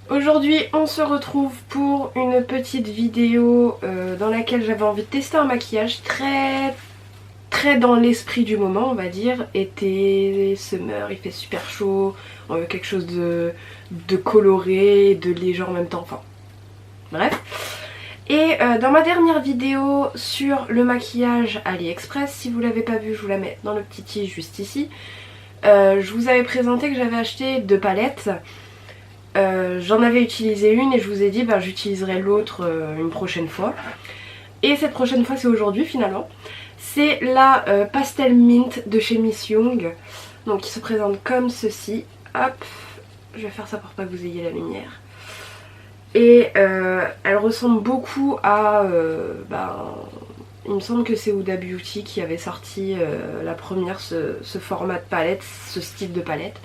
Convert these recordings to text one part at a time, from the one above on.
Aujourd'hui on se retrouve pour une petite vidéo dans laquelle j'avais envie de tester un maquillage très dans l'esprit du moment, on va dire. Été, summer, il fait super chaud, on veut quelque chose de coloré, de léger en même temps, enfin bref. Et dans ma dernière vidéo sur le maquillage AliExpress, si vous l'avez pas vu, je vous la mets dans le petit i juste ici. Je vous avais présenté que j'avais acheté 2 palettes. J'en avais utilisé une et je vous ai dit j'utiliserai l'autre une prochaine fois. Et cette prochaine fois c'est aujourd'hui finalement. C'est la Pastel Mint de chez Miss Young. Donc qui se présente comme ceci. Hop, je vais faire ça pour pas que vous ayez la lumière. Et elle ressemble beaucoup à... il me semble que c'est Huda Beauty qui avait sorti la première ce format de palette, ce style de palette.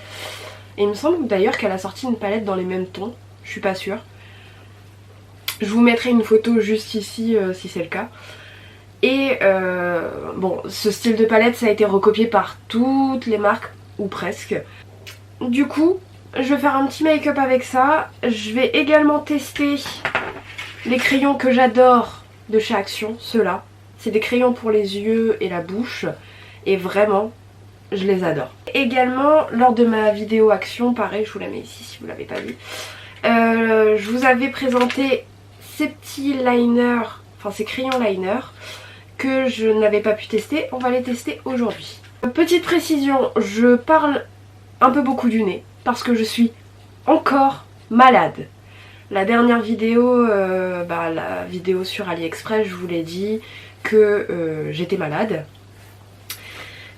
Et il me semble d'ailleurs qu'elle a sorti une palette dans les mêmes tons, je suis pas sûre. Je vous mettrai une photo juste ici si c'est le cas. Et bon, ce style de palette ça a été recopié par toutes les marques, ou presque. Du coup, je vais faire un petit make-up avec ça. Je vais également tester les crayons que j'adore de chez Action, ceux-là. C'est des crayons pour les yeux et la bouche. Et vraiment, je les adore. Également, lors de ma vidéo Action, pareil, je vous la mets ici si vous l'avez pas vu. Je vous avais présenté ces petits liners, enfin ces crayons liners que je n'avais pas pu tester. On va les tester aujourd'hui. Petite précision, je parle un peu beaucoup du nez parce que je suis encore malade. La dernière vidéo, la vidéo sur AliExpress, je vous l'ai dit que j'étais malade.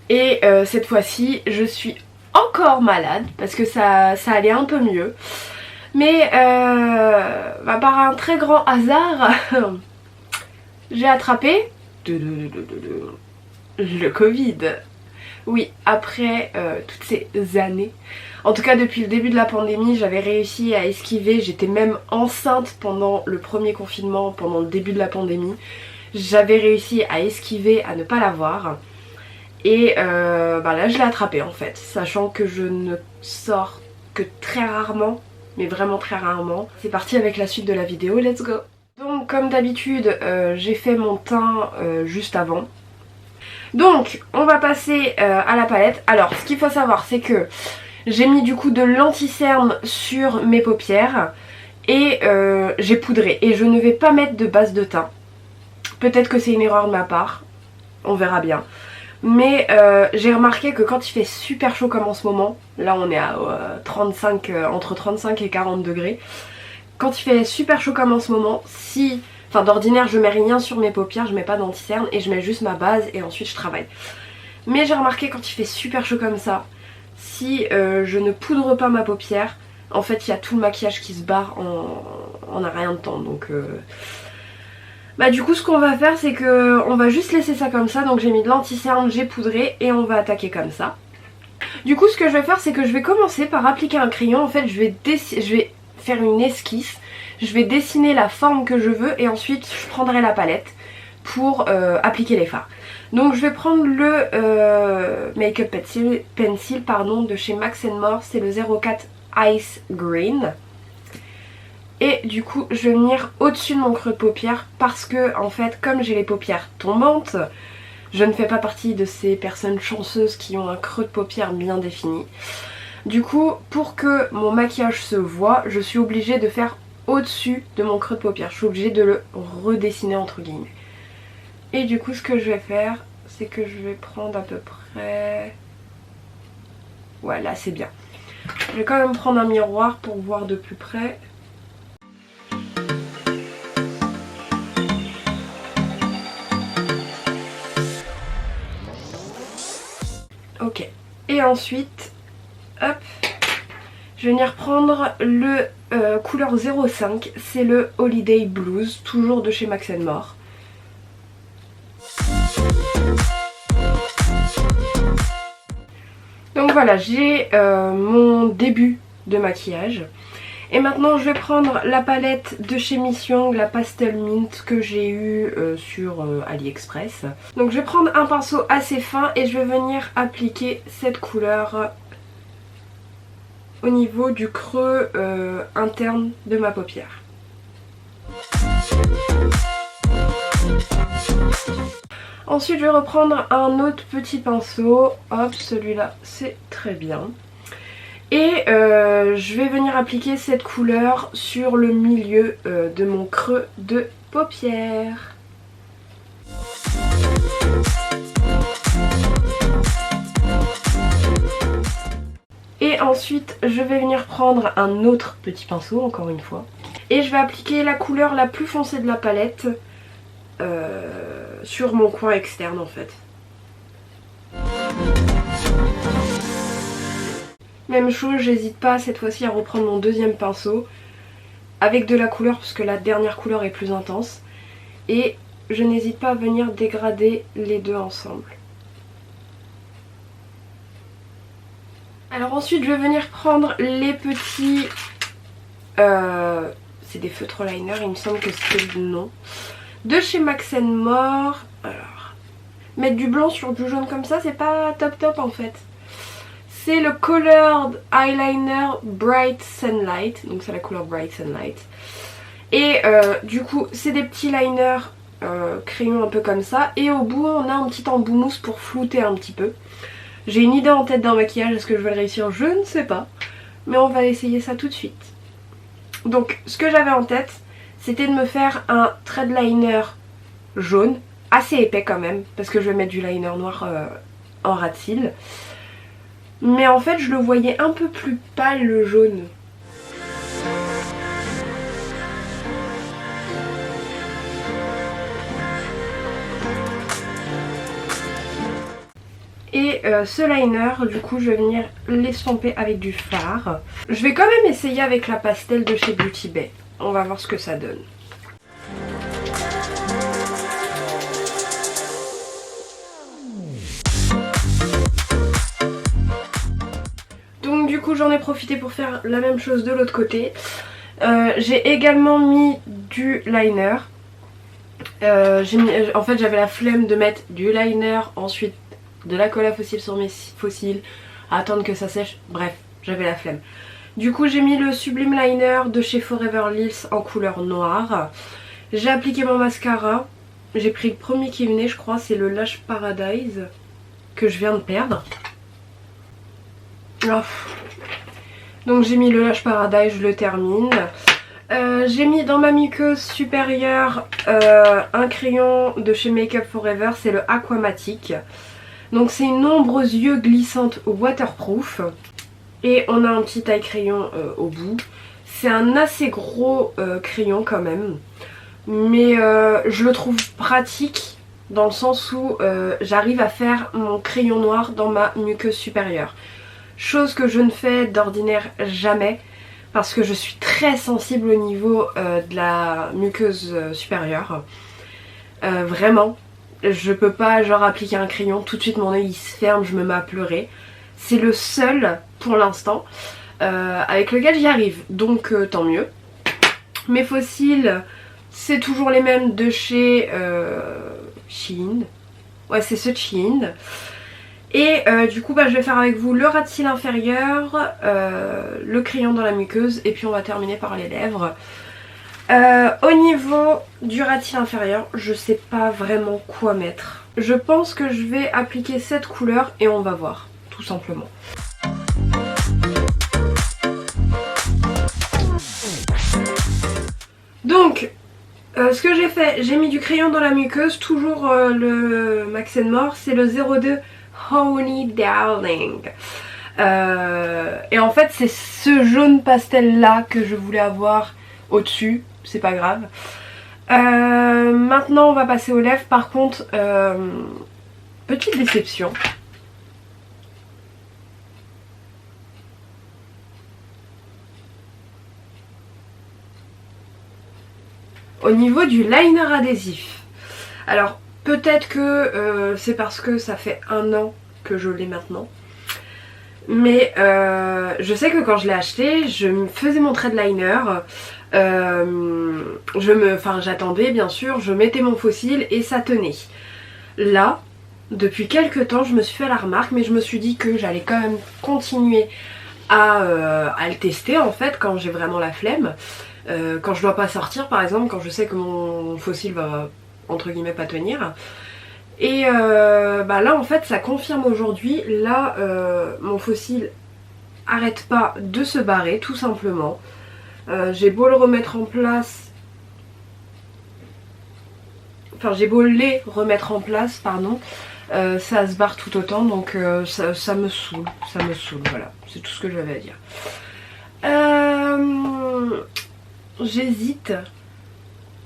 Et cette fois-ci, je suis encore malade parce que ça allait un peu mieux. Mais par un très grand hasard, j'ai attrapé le Covid. Oui, après toutes ces années. En tout cas depuis le début de la pandémie, j'avais réussi à esquiver. J'étais même enceinte pendant le premier confinement, pendant le début de la pandémie. J'avais réussi à esquiver, à ne pas l'avoir. Et là je l'ai attrapé en fait, sachant que je ne sors que très rarement, mais vraiment très rarement. C'est parti avec la suite de la vidéo, let's go. Donc comme d'habitude, j'ai fait mon teint juste avant. Donc on va passer à la palette. Alors ce qu'il faut savoir c'est que j'ai mis du coup de l'anti-cerne sur mes paupières et j'ai poudré. Et je ne vais pas mettre de base de teint. Peut-être que c'est une erreur de ma part, on verra bien. Mais j'ai remarqué que quand il fait super chaud comme en ce moment, là on est à 35, entre 35 et 40 degrés. Quand il fait super chaud comme en ce moment, d'ordinaire je mets rien sur mes paupières, je mets pas d'anti-cerne et je mets juste ma base et ensuite je travaille. Mais j'ai remarqué quand il fait super chaud comme ça, si je ne poudre pas ma paupière, en fait il y a tout le maquillage qui se barre en un rien de temps. Donc du coup ce qu'on va faire c'est que on va juste laisser ça comme ça. Donc j'ai mis de l'anti-cerne, j'ai poudré et on va attaquer comme ça. Du coup ce que je vais faire c'est que je vais commencer par appliquer un crayon. En fait je vais faire une esquisse. Je vais dessiner la forme que je veux et ensuite je prendrai la palette pour appliquer les fards. Donc je vais prendre le Make-up Pencil de chez Max & More. C'est le 04 Ice Green. Et du coup je vais venir au-dessus de mon creux de paupière parce que en fait comme j'ai les paupières tombantes, je ne fais pas partie de ces personnes chanceuses qui ont un creux de paupière bien défini. Du coup pour que mon maquillage se voit, je suis obligée de faire au-dessus de mon creux de paupière. Je suis obligée de le redessiner entre guillemets. Et du coup ce que je vais faire c'est que je vais prendre à peu près... Ouais là c'est bien. Je vais quand même prendre un miroir pour voir de plus près. Ok, et ensuite, hop, je vais venir prendre le couleur 05, c'est le Holiday Blues, toujours de chez Max & More. Donc voilà, j'ai mon début de maquillage. Et maintenant je vais prendre la palette de chez Miss Young, la Pastel Mint que j'ai eue sur AliExpress. Donc je vais prendre un pinceau assez fin et je vais venir appliquer cette couleur au niveau du creux interne de ma paupière. Ensuite je vais reprendre un autre petit pinceau, hop, celui-là c'est très bien. Et je vais venir appliquer cette couleur sur le milieu de mon creux de paupière. Et ensuite je vais venir prendre un autre petit pinceau, encore une fois. Et je vais appliquer la couleur la plus foncée de la palette sur mon coin externe en fait. Même chose, j'hésite pas cette fois-ci à reprendre mon deuxième pinceau avec de la couleur parce que la dernière couleur est plus intense. Et je n'hésite pas à venir dégrader les deux ensemble. Alors ensuite je vais venir prendre les petits... c'est des feutres liner, il me semble que c'est le nom. De chez Max & More. Alors, mettre du blanc sur du jaune comme ça, c'est pas top en fait. C'est le Colored Eyeliner Bright Sunlight. Donc c'est la couleur Bright Sunlight. Et du coup, c'est des petits liners crayons un peu comme ça. Et au bout, on a un petit embout mousse pour flouter un petit peu. J'ai une idée en tête d'un maquillage. Est-ce que je vais le réussir? Je ne sais pas. Mais on va essayer ça tout de suite. Donc, ce que j'avais en tête, c'était de me faire un thread liner jaune. Assez épais quand même. Parce que je vais mettre du liner noir en ras de cils. Mais en fait je le voyais un peu plus pâle le jaune. Et ce liner du coup je vais venir l'estomper avec du fard. Je vais quand même essayer avec la pastel de chez Beauty Bay. On va voir ce que ça donne. Du coup j'en ai profité pour faire la même chose de l'autre côté. J'ai également mis du liner. En fait j'avais la flemme de mettre du liner, ensuite de la colle à fossiles sur mes faux cils, à attendre que ça sèche. Bref, j'avais la flemme. Du coup j'ai mis le Sublime Liner de chez Forever Lills en couleur noire. J'ai appliqué mon mascara. J'ai pris le premier qui venait, je crois, c'est le Lash Paradise que je viens de perdre. Oh. Donc j'ai mis le Lash Paradise, je le termine. J'ai mis dans ma muqueuse supérieure un crayon de chez Make Up Forever, c'est le Aquamatic. Donc c'est une ombre aux yeux glissante waterproof. Et on a un petit taille crayon au bout. C'est un assez gros crayon quand même. Mais je le trouve pratique dans le sens où j'arrive à faire mon crayon noir dans ma muqueuse supérieure. Chose que je ne fais d'ordinaire jamais parce que je suis très sensible au niveau de la muqueuse supérieure. Vraiment, je peux pas genre appliquer un crayon, tout de suite mon œil il se ferme, je me mets à pleurer. C'est le seul pour l'instant avec lequel j'y arrive, donc tant mieux. Mes faux cils, c'est toujours les mêmes de chez Shein. Ouais, c'est ceux de Shein. Et du coup je vais faire avec vous le ras de cils inférieur, le crayon dans la muqueuse et puis on va terminer par les lèvres. Au niveau du ras de cils inférieur, je sais pas vraiment quoi mettre. Je pense que je vais appliquer cette couleur et on va voir, tout simplement. Donc ce que j'ai fait, j'ai mis du crayon dans la muqueuse, toujours le Max & More, c'est le 02 Honey Darling. Et en fait c'est ce jaune pastel là que je voulais avoir au dessus, c'est pas grave. Maintenant on va passer aux lèvres. Par contre petite déception. Au niveau du liner adhésif, alors peut-être que c'est parce que ça fait 1 an que je l'ai maintenant. Mais je sais que quand je l'ai acheté, je me faisais mon trait de liner. J'attendais bien sûr, je mettais mon faux cil et ça tenait. Là, depuis quelques temps, je me suis fait la remarque, mais je me suis dit que j'allais quand même continuer à le tester en fait quand j'ai vraiment la flemme. Quand je dois pas sortir par exemple, quand je sais que mon fossile va entre guillemets pas tenir. Et bah là en fait ça confirme aujourd'hui, là mon fossile arrête pas de se barrer tout simplement. J'ai beau le remettre en place, enfin j'ai beau les remettre en place pardon, ça se barre tout autant donc ça me saoule, voilà, c'est tout ce que j'avais à dire. J'hésite.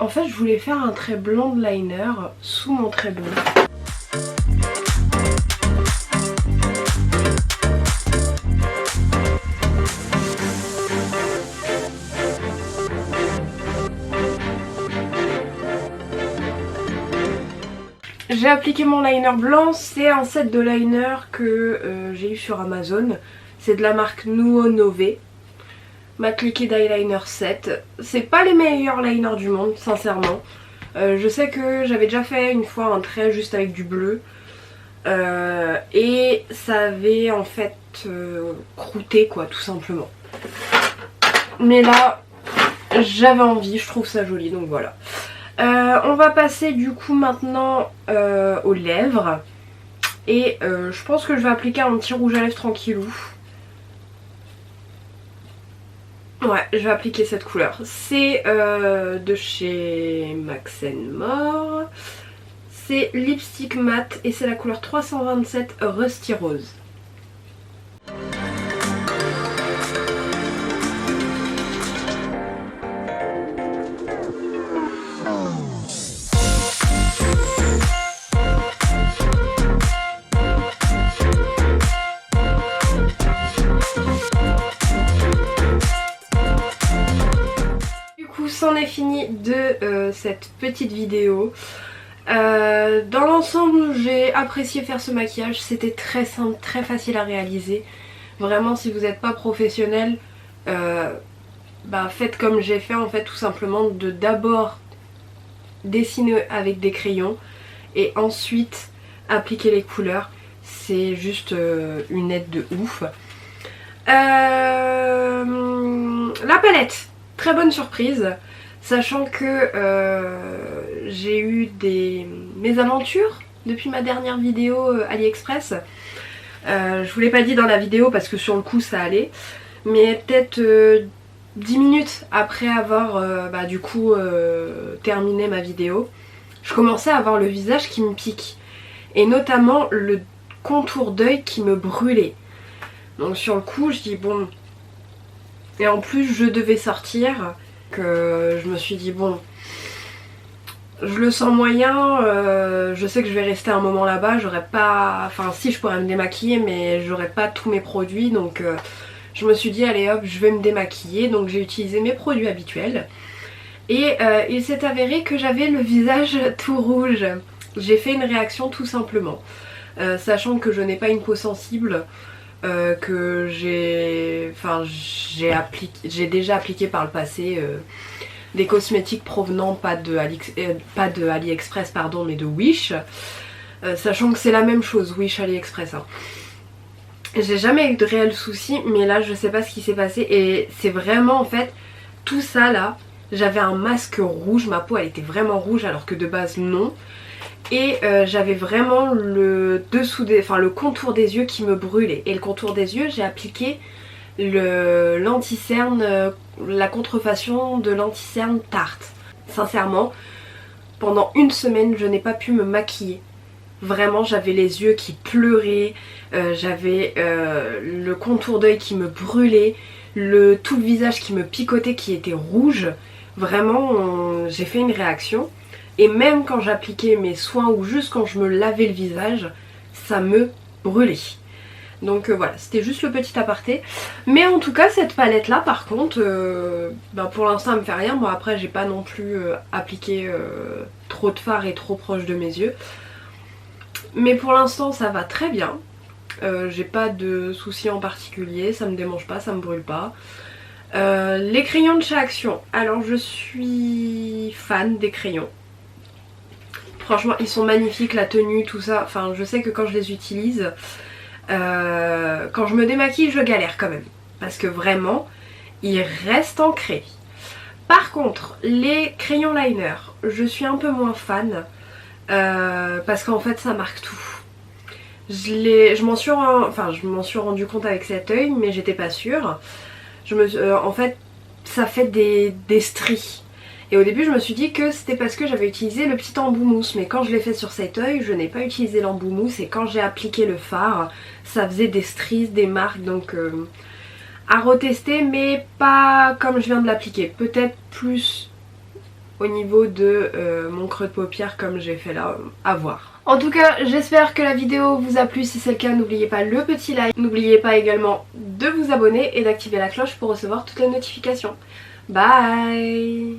En fait, je voulais faire un trait blanc de liner sous mon trait bleu. J'ai appliqué mon liner blanc, c'est un set de liner que j'ai eu sur Amazon. C'est de la marque Nuo Nove. Matte Liquid Eyeliner 7. C'est pas les meilleurs liners du monde, sincèrement. Je sais que j'avais déjà fait une fois un trait juste avec du bleu. Et ça avait en fait croûté quoi, tout simplement. Mais là, j'avais envie, je trouve ça joli, donc voilà. On va passer du coup maintenant aux lèvres. Et je pense que je vais appliquer un petit rouge à lèvres tranquillou. Ouais, je vais appliquer cette couleur. C'est de chez Max More. C'est lipstick matte et c'est la couleur 327 Rusty Rose. C'en est fini de cette petite vidéo. Dans l'ensemble j'ai apprécié faire ce maquillage, c'était très simple, très facile à réaliser. Vraiment si vous n'êtes pas professionnel, faites comme j'ai fait en fait, tout simplement de d'abord dessiner avec des crayons et ensuite appliquer les couleurs. C'est juste une aide de ouf. La palette, très bonne surprise. Sachant que j'ai eu des mésaventures depuis ma dernière vidéo AliExpress. Je vous l'ai pas dit dans la vidéo parce que sur le coup ça allait. Mais peut-être 10 minutes après avoir terminé ma vidéo, je commençais à avoir le visage qui me pique. Et notamment le contour d'œil qui me brûlait. Donc sur le coup je dis bon... Et en plus je devais sortir... que je me suis dit bon, je le sens moyen, je sais que je vais rester un moment là-bas, j'aurais pas, enfin si je pourrais me démaquiller mais j'aurais pas tous mes produits donc je me suis dit allez hop je vais me démaquiller, donc j'ai utilisé mes produits habituels et il s'est avéré que j'avais le visage tout rouge. J'ai fait une réaction tout simplement, sachant que je n'ai pas une peau sensible. Que j'ai déjà appliqué par le passé des cosmétiques provenant pas de AliExpress pardon, mais de Wish, sachant que c'est la même chose, Wish AliExpress hein. J'ai jamais eu de réel souci, mais là je sais pas ce qui s'est passé et c'est vraiment en fait tout ça là. J'avais un masque rouge, ma peau elle était vraiment rouge alors que de base non. Et j'avais vraiment le dessous des, enfin le contour des yeux qui me brûlait. Et le contour des yeux, j'ai appliqué l'anti-cerne, la contrefaçon de l'anti-cerne Tarte. Sincèrement, pendant une semaine, je n'ai pas pu me maquiller. Vraiment, j'avais les yeux qui pleuraient, j'avais le contour d'œil qui me brûlait, tout le visage qui me picotait, qui était rouge. Vraiment, j'ai fait une réaction. Et même quand j'appliquais mes soins ou juste quand je me lavais le visage, ça me brûlait. Donc voilà, c'était juste le petit aparté. Mais en tout cas, cette palette là par contre, pour l'instant elle me fait rien. Bon après j'ai pas non plus appliqué trop de fard et trop proche de mes yeux. Mais pour l'instant ça va très bien. J'ai pas de soucis en particulier, ça me démange pas, ça me brûle pas. Les crayons de chez Action, alors je suis fan des crayons. Franchement ils sont magnifiques, la tenue, tout ça, enfin je sais que quand je les utilise, quand je me démaquille je galère quand même. parce que vraiment il reste ancré. Par contre les crayons liner je suis un peu moins fan parce qu'en fait ça marque tout. Je m'en suis rendu compte avec cet œil mais j'étais pas sûre. En fait ça fait des stries. Et au début je me suis dit que c'était parce que j'avais utilisé le petit embout mousse, mais quand je l'ai fait sur cet œil je n'ai pas utilisé l'embout mousse et quand j'ai appliqué le fard ça faisait des stries, des marques, donc à retester mais pas comme je viens de l'appliquer, peut-être plus au niveau de mon creux de paupière comme j'ai fait là, à voir. En tout cas j'espère que la vidéo vous a plu, si c'est le cas n'oubliez pas le petit like, n'oubliez pas également de vous abonner et d'activer la cloche pour recevoir toutes les notifications. Bye.